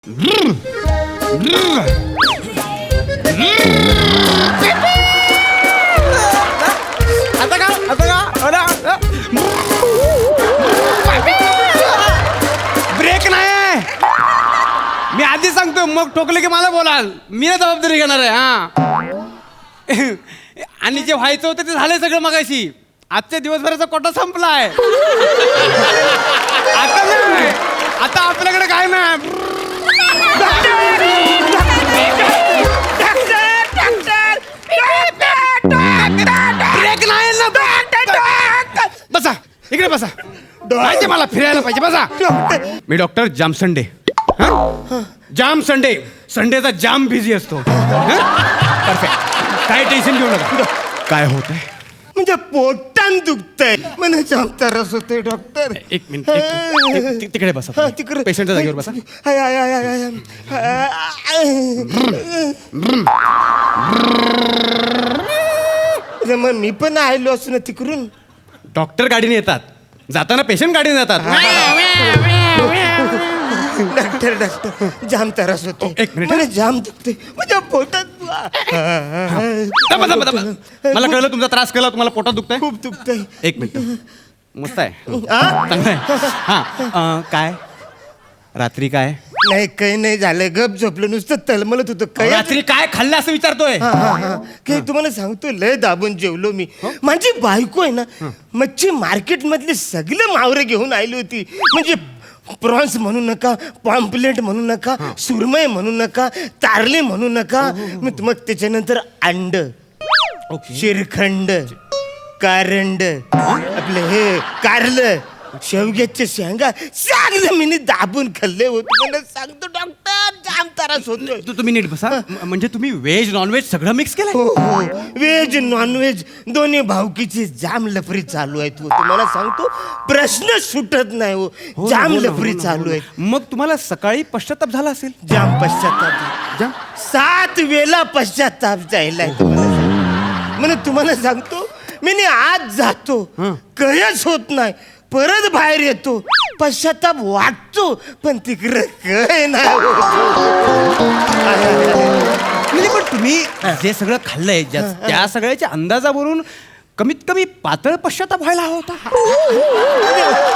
Break नाही. मी आधी सांगतो, मग ठोकले की मला बोलाल. मी ना जबाबदारी घेणार आहे. हा आणि जे व्हायचं होतं ते झालंय सगळं मगाशी. आजच्या दिवसभराचा कोटा संपलाय. आता नाही, आता आपल्याकडे काय नाही. ब्रेक नाही ना. बसा इकडे बसा. माहिती मला फिरायला पाहिजे. बसा. मी डॉक्टर जाम संडे. जाम संडे. संडेचा जाम बिझी असतो. परफेक्ट. काय टेन्शन घेऊ नका. काय होत आहे? म्हणजे पोटान दुखतंय मला जाम त्रास होतोय डॉक्टर. एक मिनिट तिकडे बसा. तिकडे पेशंटच्या जागेवर बसा. मग मी पण आलो असं ना तिकडून. डॉक्टर गाडीने येतात, जाताना पेशंट गाडीने जातात. डॉक्टर जाम त्रास होतो. एक मिनिट. मला जाम दुखतंय माझ्या पोटात. मला कळलं तुमचा त्रास कळला. तुम्हाला पोटात दुखतंय. खूप दुखतंय. एक मिनिट. मस्त आहे. चांगलं आहे. हा काय रात्री काय नाही काही नाही झालं. गप झोपलं नुसतं तळमळत होतं. काही रात्री काय खाल्लं असं विचारतोय. काही तुम्हाला सांगतो लय दाबून जेवलो मी. माझी बायको आहे ना मच्छी मार्केट मधले सगळे मावरे घेऊन आली होती. म्हणजे प्रॉन्स म्हणू नका, पॉम्पलेट म्हणू नका, सुरमई म्हणू नका, तारले म्हणू नका. मग त्याच्यानंतर अंड, शिरखंड, कारंड, आपलं हे कारलं, शेवग्याचे शेंगा चांगलं मी दाबून खाल्ले होते. मला सांगतो डॉक्टर जाम त्रास होतो. तुम्ही नीट बसा. म्हणजे तुम्ही व्हेज नॉनव्हेज सगळं मिक्स केलं. हो हो व्हेज नॉनव्हेज दोन्ही भावकीची जाम लफरी चालू आहे. तू तुम्हाला सांगतो प्रश्न सुटत नाही. हो जाम लफरी चालू आहे. मग तुम्हाला सकाळी पश्चाताप झाला असेल. जाम पश्चाताप. 7 वेळा पश्चाताप जायला म्हणून तुम्हाला सांगतो मी आज जातो कयच होत नाही. परत बाहेर येतो पश्चाताप वाटतो पण तिकडं काय नाही. म्हणजे पण तुम्ही जे सगळं खाल्लंय त्या सगळ्याच्या अंदाजावरून कमीत कमी पातळ पश्चाताप व्हायला हवा होता.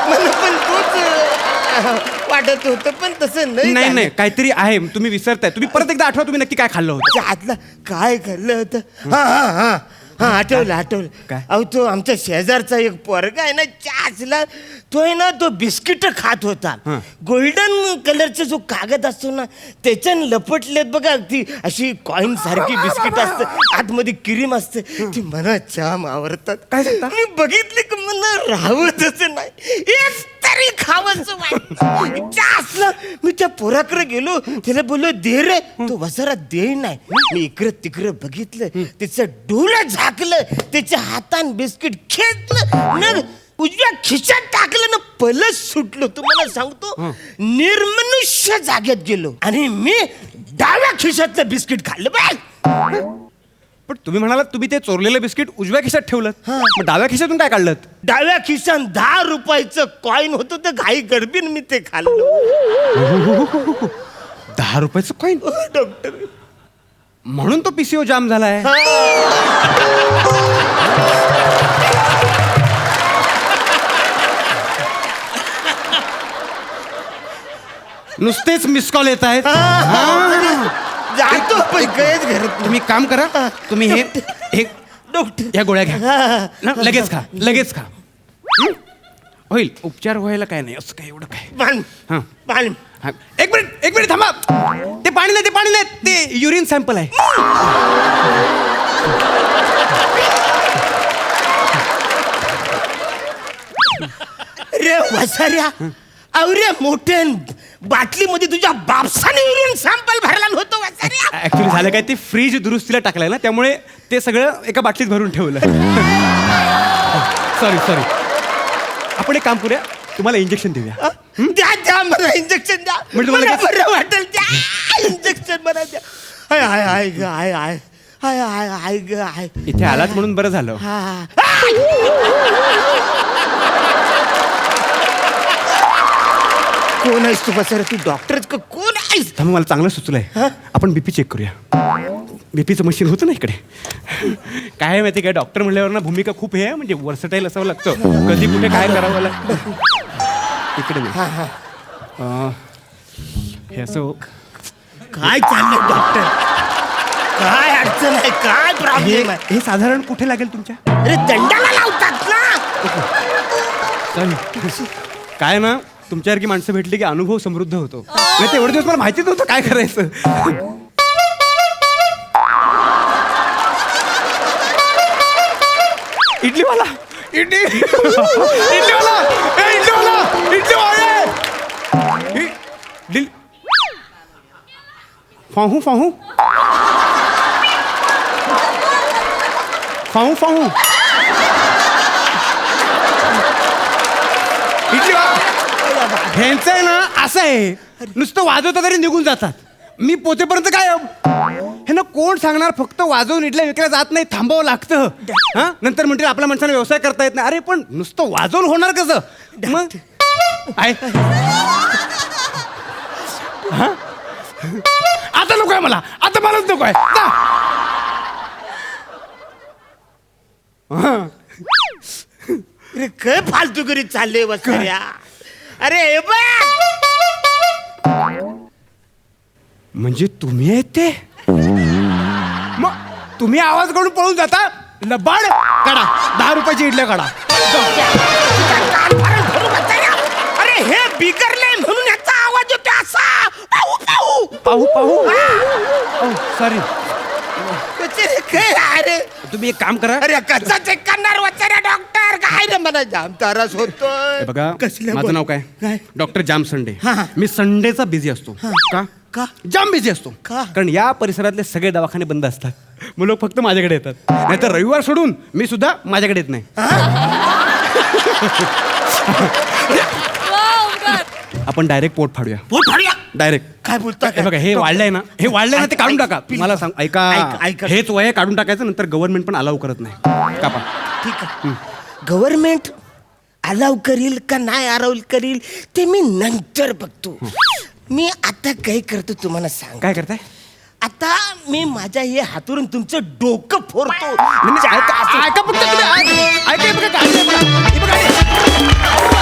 मला पण तोच वाटत होतं पण तसं नाही. नाही काहीतरी आहे. तुम्ही विसरताय. तुम्ही परत एकदा आठवा तुम्ही नक्की काय खाल्लं होतं. आतला काय खाल्लं होतं. हा आठवलं. काय? अहो तो आमच्या शेजारचा एक पोरगा आहे ना चाचला. तो आहे ना तो बिस्किट खात होता. गोल्डन कलरचा जो कागद असतो ना त्याच्यानं लपटलेत बघा. ती अशी कॉइन सारखी बिस्किट असतं आतमध्ये क्रीम असते. ती मला जाम आवडतात. काय सांगता? मी बघितले की मला राहतच नाही. एक तरी खावंसं वाटतं. असलं मी त्या पोराकडे गेलो. त्याला बोललो दे रे. तो वसारा दे नाही. मी इकडं तिकडं बघितलं. त्याचं डोळं झाकलं. त्याच्या हातान बिस्किट खेचलं न उजव्या खिशात टाकलं ना पलस सुटलो. तुम्हाला सांगतो निर्मनुष्य जागेत गेलो आणि मी डाव्या खिशातलं बिस्किट खाल्लं. बाय पण तुम्ही म्हणालात तुम्ही ते चोरलेलं बिस्किट उजव्या खिशात ठेवलं. मग डाव्या खिशातून काय काढलं. डाव्या खिशात 10 रुपयाचं कॉइन होतं. तर घाई गडबीन मी ते खाल्लं. 10 रुपयाचं कॉइन. डॉक्टर म्हणून तो पीसीओ जाम झालाय. नुसतेच मिस कॉल येत आहेत. जातो पण कळत घरात. तुम्ही काम करा. तुम्ही हे डॉक्टर या गोळ्या घ्या. लगेच खा. होईल. उपचार व्हायला काय नाही. असं काय एवढं काय. पाणी एक मिनिट थांबा. ते पाणी नाही ते युरिन सॅम्पल आहे. रे वसाऱ्या अवरे मोठ्या बाटलीमध्ये तुझ्या बापसाने युरिन सॅम्पल भरला होतो. वसाऱ्या ऍक्च्युली झालं काय ते फ्रीज दुरुस्तीला टाकलंय ना त्यामुळे ते सगळं एका बाटलीत भरून ठेवलं. सॉरी. आपण एक काम करूया. तुम्हाला इंजेक्शन देऊया. द्या मला इंजेक्शन द्या. म्हणजे तुम्हाला बरं वाटेल. द्या इंजेक्शन मला द्या. हाय. इथे आलात म्हणून बरं झालं. कोण आहेस तू बसायला. तू डॉक्टरच का कोण आहे. नाहीस. थांब, मला चांगलं सुचलंय. आपण बीपी चेक करूया. बीपीचं मशीन होतं ना इकडे. काय आहे माहिती काय, डॉक्टर म्हणल्यावर ना भूमिका खूप हे आहे, म्हणजे वर्सटाईल असावं लागतं, कधी कुठे काय करावं लागतं. इकडे नाही. हे असं काय चाललंय डॉक्टर? काय अडचण आहे, काय प्रॉब्लेम आहे? हे साधारण कुठे लागेल तुमच्या? अरे दंडाला लावतात ना. चालेल. काय ना, तुमच्यासारखी माणसं भेटली की अनुभव समृद्ध होतो. नाही तर एवढे दिवस मला माहितीच नव्हतं काय करायचं. इडलीवाला, इडली, इडलीवाला, ए इडलीवाला, इडलीवाला, इडली, फाहू फाहू फाहू फाहू ह्यांचं आहे ना असं आहे, नुसतं वाजवता तरी निघून जातात. मी पोचेपर्यंत काय हे ना, कोण सांगणार, फक्त वाजवून इडल्या विकल्या जात नाही, थांबावं लागतं. हा, नंतर म्हणतील आपल्या माणसाने व्यवसाय करता येत नाही. अरे पण नुसतं वाजवून होणार कसं? मग आहे. हा? आता नको आहे मला, आता मलाच नको आहे. अरे काय फालतूगिरी चालले वसऱ्या. अरे हे बघ. म्हणजे तुम्ही आहेत ते? मग तुम्ही आवाज काढून पळून जाता? लबाड काढा, 10 रुपयाची इडल्या काढा. अरे हे बिगरले म्हणून याचा आवाज येतो असा. पाहू पाहू पाहू पाहू. सॉरी. अरे तुम्ही एक काम करा. अरे कसं चेक करणार वचऱ्या डॉक्टर? काय रे, मला जाम त्रास होतोय. हे बघा, माझं नाव काय? डॉक्टर जाम संडे. हा, हा. मी संडेचा बिझी असतो. का? का? जाम बिझी असतो. का? कारण या परिसरातले सगळे दवाखाने बंद असतात. मग लोक फक्त माझ्याकडे येतात. नाहीतर रविवार सोडून मी सुद्धा माझ्याकडे येत नाही. आपण डायरेक्ट पोट फाडूया. पोट फाडूया? डायरेक्ट. काय बोलता? हे बघा, हे वाढलंय ना, हे वाढलंय ना, ते काढून टाका. मला सांग, ऐका, ऐका. हेच वय काढून टाकायचं, नंतर गव्हर्नमेंट पण अलाव करत नाही. कापा. ठीक आहे. गव्हर्नमेंट अलाव करील का नाही अलाव करील ते मी नंतर बघतो. मी आता काय करतो तुम्हाला सांग. काय करताय? आता मी माझ्या हे हातून तुमचं डोकं फोडतो. ऐका फक्त तुम्ही, ऐका, हे बघा, हे बघा, हे बघा.